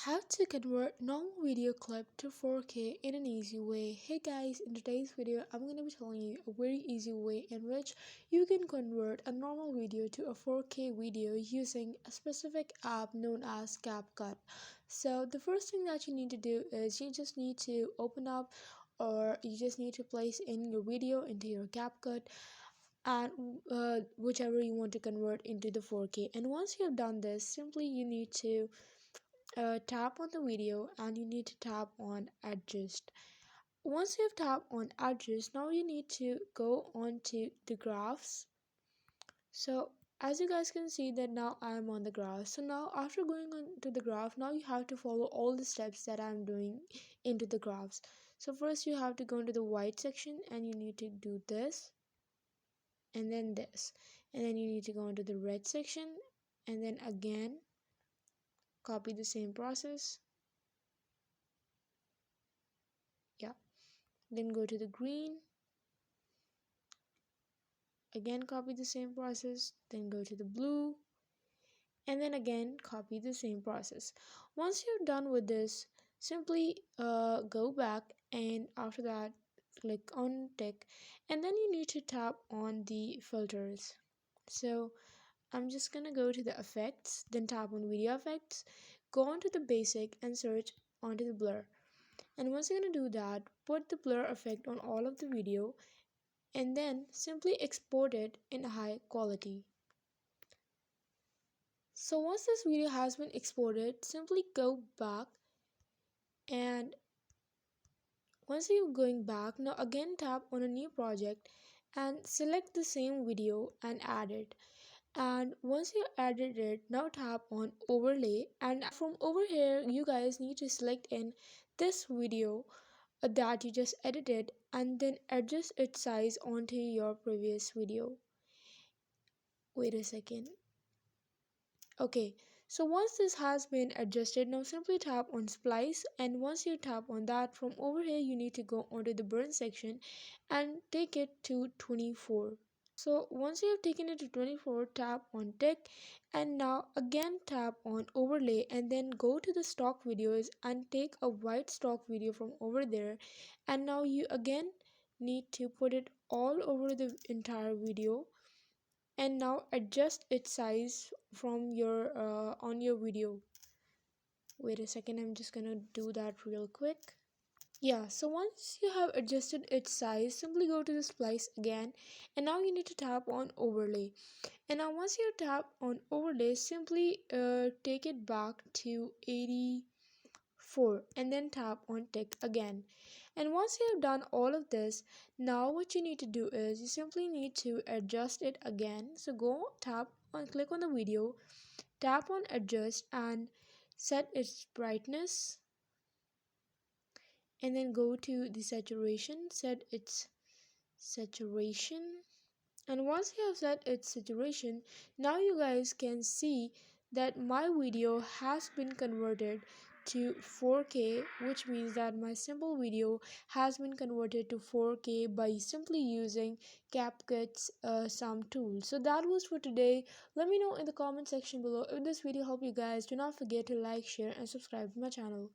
How to convert normal video clip to 4K in an easy way. Hey guys, in today's video I'm going to be telling you a very easy way in which you can convert a normal video to a 4K video using a specific app known as CapCut. So the first thing that you need to do is you just need to open up, or you just need to place in your video into your CapCut, and whichever you want to convert into the 4K. And once you have done this, simply you need to tap on the video and you need to tap on adjust. Once you've tapped on adjust, now you need to go on to the graphs. So as you guys can see that now I am on the graph. So now after going on to the graph, now you have to follow all the steps that I'm doing into the graphs. So first you have to go into the white section and you need to do this and then this, and then you need to go into the red section and then again copy the same process. Yeah, then go to the green, again copy the same process, then go to the blue, and then again copy the same process. Once you're done with this, simply go back, and after that click on tick, and then you need to tap on the filters. So I'm just gonna go to the effects, then tap on video effects, go on to the basic and search onto the blur. And once you're gonna do that, put the blur effect on all of the video and then simply export it in high quality. So once this video has been exported, simply go back, and once you're going back, now again tap on a new project and select the same video and add it. And once you added it, now tap on overlay, and from over here you guys need to select in this video that you just edited and then adjust its size onto your previous video. Wait a second. Okay, so once this has been adjusted, now simply tap on splice, and once you tap on that, from over here you need to go onto the burn section and take it to 24. So once you have taken it to 24, tap on tick, and now again tap on overlay and then go to the stock videos and take a white stock video from over there, and now you again need to put it all over the entire video, and now adjust its size from your on your video. Wait a second, I'm just gonna do that real quick. Yeah, so once you have adjusted its size, simply go to the splice again, and now you need to tap on overlay. And now once you tap on overlay, simply take it back to 84 and then tap on tick again. And once you have done all of this, now what you need to do is you simply need to adjust it again. So go tap on, click on the video, tap on adjust and set its brightness, and then go to the saturation, set its saturation. And once you have set its saturation, now you guys can see that my video has been converted to 4K, which means that my simple video has been converted to 4K by simply using CapCut's some tools. So that was for today. Let me know in the comment section below if this video helped you guys. Do not forget to like, share and subscribe to my channel.